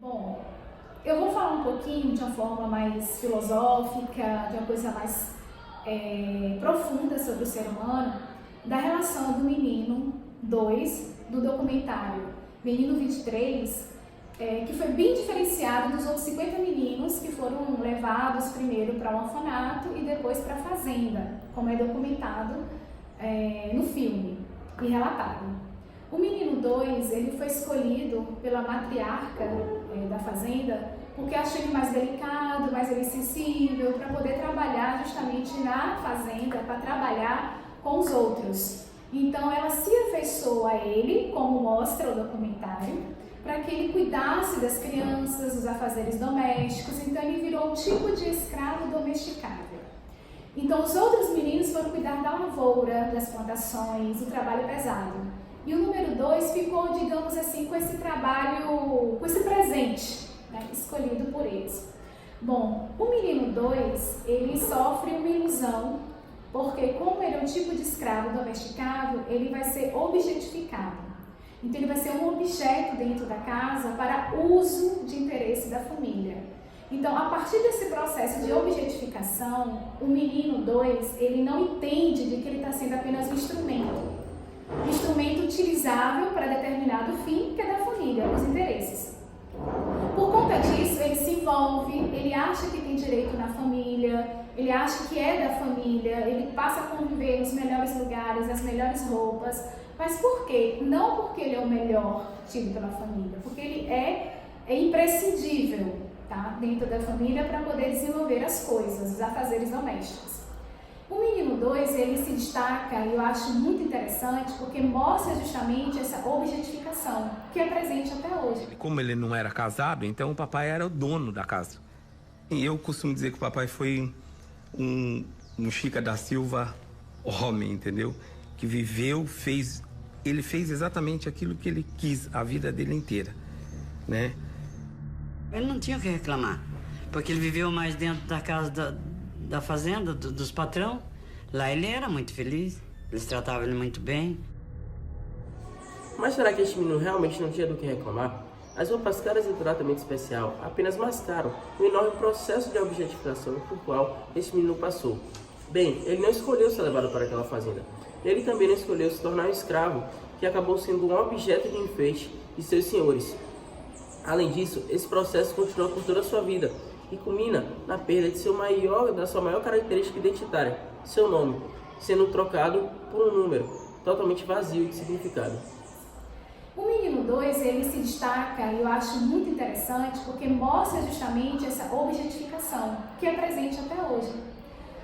Bom, eu vou falar um pouquinho de uma forma mais filosófica, de uma coisa mais profunda sobre o ser humano, da relação do menino 2 do documentário Menino 23, que foi bem diferenciado dos outros 50 meninos que foram levados primeiro para o orfanato e depois para a fazenda, como é documentado no filme e relatado. O menino 2, ele foi escolhido pela matriarca da fazenda porque achou ele mais delicado, mais sensível, para poder trabalhar justamente na fazenda, para trabalhar com os outros. Então ela se afeiçoou a ele, como mostra o documentário, para que ele cuidasse das crianças, dos afazeres domésticos. Então ele virou um tipo de escravo domesticável. Então os outros meninos foram cuidar da lavoura, das plantações, do trabalho pesado. E o número 2 ficou, digamos assim, com esse trabalho, com esse presente, né, escolhido por eles. Bom, o menino 2, ele sofre uma ilusão, porque como ele é um tipo de escravo domesticável, ele vai ser objetificado. Então ele vai ser um objeto dentro da casa para uso de interesse da família. Então, a partir desse processo de objetificação, o menino 2, ele não entende de que ele está sendo apenas um instrumento utilizável para determinado fim, que é da família, os interesses. Por conta disso, ele se envolve, ele acha que tem direito na família, ele acha que é da família, ele passa a conviver nos melhores lugares, nas melhores roupas. Mas por quê? Não porque ele é o melhor tido pela família, porque ele é imprescindível, tá, dentro da família para poder desenvolver as coisas, os afazeres domésticos. O menino 2, ele se destaca, e eu acho muito interessante, porque mostra justamente essa objetificação, que é presente até hoje. Como ele não era casado, então o papai era o dono da casa. E eu costumo dizer que o papai foi um Chica da Silva homem, entendeu? Que viveu, ele fez exatamente aquilo que ele quis a vida dele inteira, né? Ele não tinha o que reclamar, porque ele viveu mais dentro da casa da fazenda, dos patrão. Lá ele era muito feliz, eles tratavam ele muito bem. Mas será que este menino realmente não tinha do que reclamar? As roupas caras e o tratamento especial apenas mascaram o enorme processo de objetificação por qual este menino passou. Bem, ele não escolheu ser levado para aquela fazenda. Ele também não escolheu se tornar um escravo, que acabou sendo um objeto de enfeite de seus senhores. Além disso, esse processo continua por toda a sua vida e culmina na perda de da sua maior característica identitária, seu nome, sendo trocado por um número totalmente vazio de significado. O menino 2, ele se destaca, e eu acho muito interessante, porque mostra justamente essa objetificação, que é presente até hoje.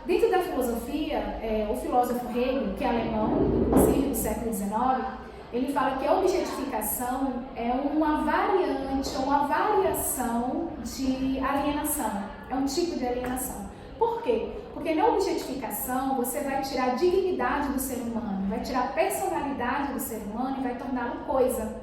Dentro da filosofia, o filósofo Hegel, que é alemão, inclusive do século XIX, ele fala que a objetificação é uma variante, uma variação de alienação, é um tipo de alienação. Por quê? Porque na objetificação você vai tirar a dignidade do ser humano, vai tirar a personalidade do ser humano e vai torná-lo coisa.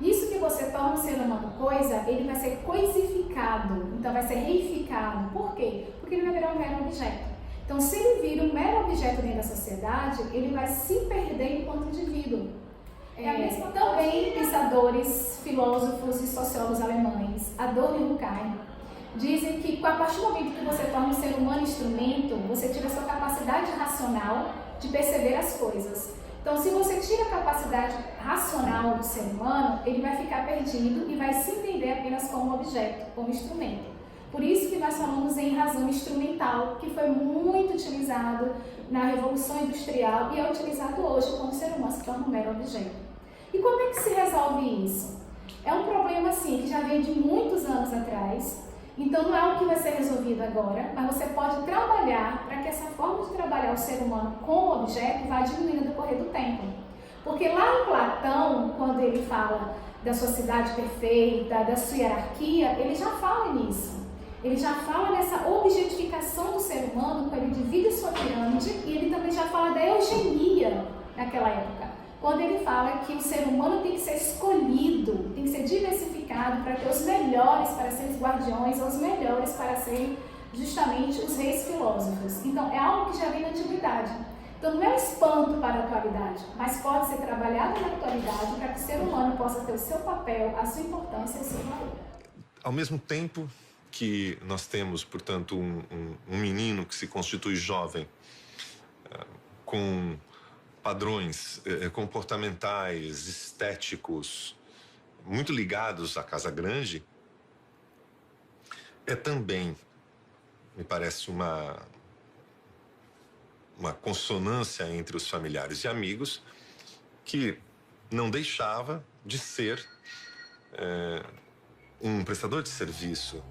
Isso que você torna o ser humano coisa, ele vai ser coisificado, então vai ser reificado. Por quê? Porque ele vai virar um mero objeto. Então, se ele vira um mero objeto dentro da sociedade, ele vai se perder enquanto indivíduo. Também pensadores, filósofos e sociólogos alemães, Adorno e Durkheim, dizem que a partir do momento que você torna o ser humano instrumento, você tira a sua capacidade racional de perceber as coisas. Então, se você tira a capacidade racional do ser humano, ele vai ficar perdido e vai se entender apenas como objeto, como instrumento. Por isso que nós falamos em razão instrumental, que foi muito utilizado na Revolução Industrial e é utilizado hoje quando o ser humano se torna um mero objeto. E como é que se resolve isso? É um problema, assim, que já vem de muitos anos atrás, então não é algo que vai ser resolvido agora, mas você pode trabalhar para que essa forma de trabalhar o ser humano com o objeto vá diminuindo no decorrer do tempo. Porque lá em Platão, quando ele fala da sociedade perfeita, da sua hierarquia, ele já fala nisso. Ele já fala nessa objetificação do ser humano, quando ele divide sua pirâmide, e ele também já fala da eugenia naquela época. Quando ele fala que o ser humano tem que ser escolhido, tem que ser diversificado para ter os melhores para serem os guardiões, ou os melhores para serem justamente os reis filósofos. Então é algo que já vem na antiguidade. Então não é um espanto para a atualidade, mas pode ser trabalhado na atualidade para que o ser humano possa ter o seu papel, a sua importância e o seu valor. Ao mesmo tempo que nós temos, portanto, um menino que se constitui jovem, com padrões comportamentais, estéticos, muito ligados à casa grande, é também, me parece, uma consonância entre os familiares e amigos que não deixava de ser um prestador de serviço.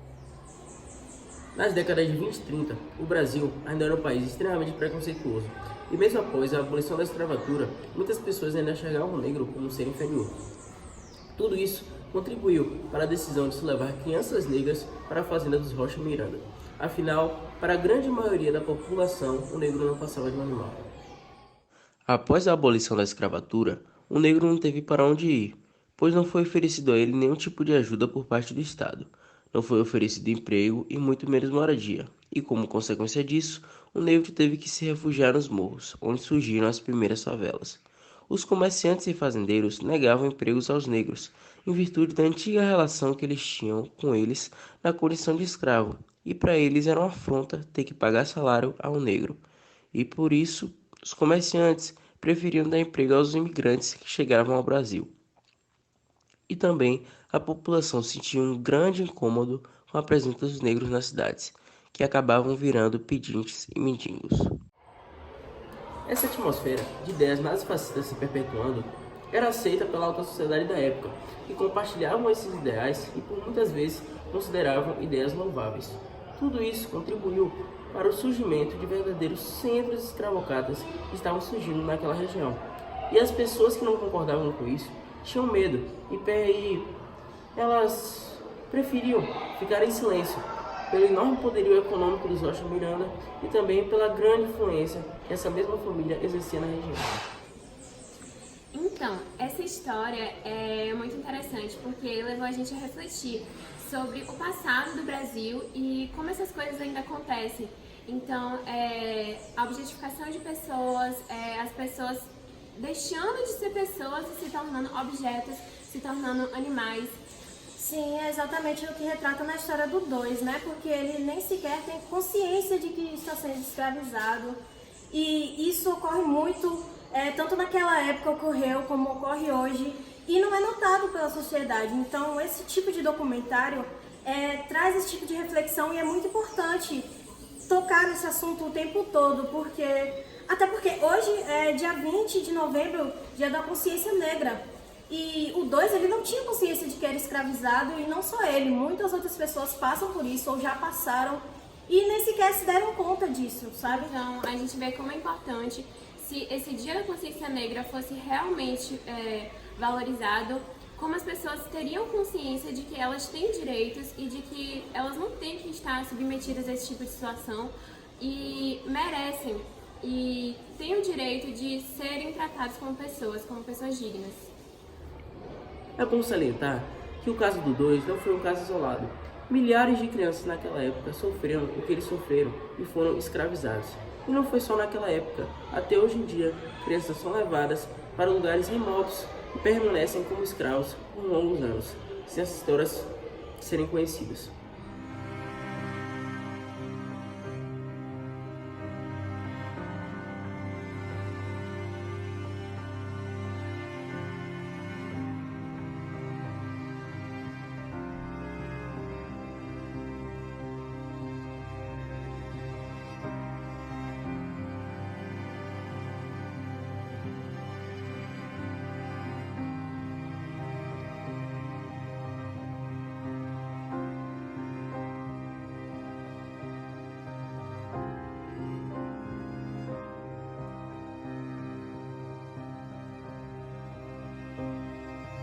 Nas décadas de 20 e 30, o Brasil ainda era um país extremamente preconceituoso. E mesmo após a abolição da escravatura, muitas pessoas ainda enxergavam o negro como um ser inferior. Tudo isso contribuiu para a decisão de se levar crianças negras para a fazenda dos Rocha Miranda. Afinal, para a grande maioria da população, o negro não passava de um animal. Após a abolição da escravatura, o negro não teve para onde ir, pois não foi oferecido a ele nenhum tipo de ajuda por parte do Estado. Não foi oferecido emprego e muito menos moradia. E como consequência disso, o negro teve que se refugiar nos morros, onde surgiram as primeiras favelas. Os comerciantes e fazendeiros negavam empregos aos negros, em virtude da antiga relação que eles tinham com eles na condição de escravo, e para eles era uma afronta ter que pagar salário a um negro. E por isso, os comerciantes preferiam dar emprego aos imigrantes que chegavam ao Brasil. E também a população sentia um grande incômodo com a presença dos negros nas cidades, que acabavam virando pedintes e mendigos. Essa atmosfera de ideias nazifascistas se perpetuando era aceita pela alta sociedade da época, que compartilhavam esses ideais e por muitas vezes consideravam ideias louváveis. Tudo isso contribuiu para o surgimento de verdadeiros centros escravocratas que estavam surgindo naquela região. E as pessoas que não concordavam com isso tinham medo e elas preferiam ficar em silêncio pelo enorme poderio econômico dos Rocha Miranda e também pela grande influência que essa mesma família exercia na região. Então, essa história é muito interessante porque levou a gente a refletir sobre o passado do Brasil e como essas coisas ainda acontecem. Então, a objetificação de pessoas, as pessoas deixando de ser pessoas e se tornando objetos, se tornando animais. Sim, é exatamente o que retrata na história do 2, né? Porque ele nem sequer tem consciência de que está sendo escravizado. E isso ocorre muito, tanto naquela época ocorreu como ocorre hoje, e não é notado pela sociedade. Então, esse tipo de documentário traz esse tipo de reflexão e é muito importante tocar nesse assunto o tempo todo, até porque hoje é dia 20 de novembro, dia da consciência negra. E o 2, ele não tinha consciência de que era escravizado, e não só ele, muitas outras pessoas passam por isso ou já passaram e nem sequer se deram conta disso, sabe? Então, a gente vê como é importante, se esse dia da consciência negra fosse realmente valorizado, como as pessoas teriam consciência de que elas têm direitos e de que elas não têm que estar submetidas a esse tipo de situação e merecem e têm o direito de serem tratados como pessoas dignas. É bom salientar que o caso do 2 não foi um caso isolado. Milhares de crianças naquela época sofreram o que eles sofreram e foram escravizados. E não foi só naquela época. Até hoje em dia, crianças são levadas para lugares remotos e permanecem como escravos por longos anos, sem as histórias serem conhecidas.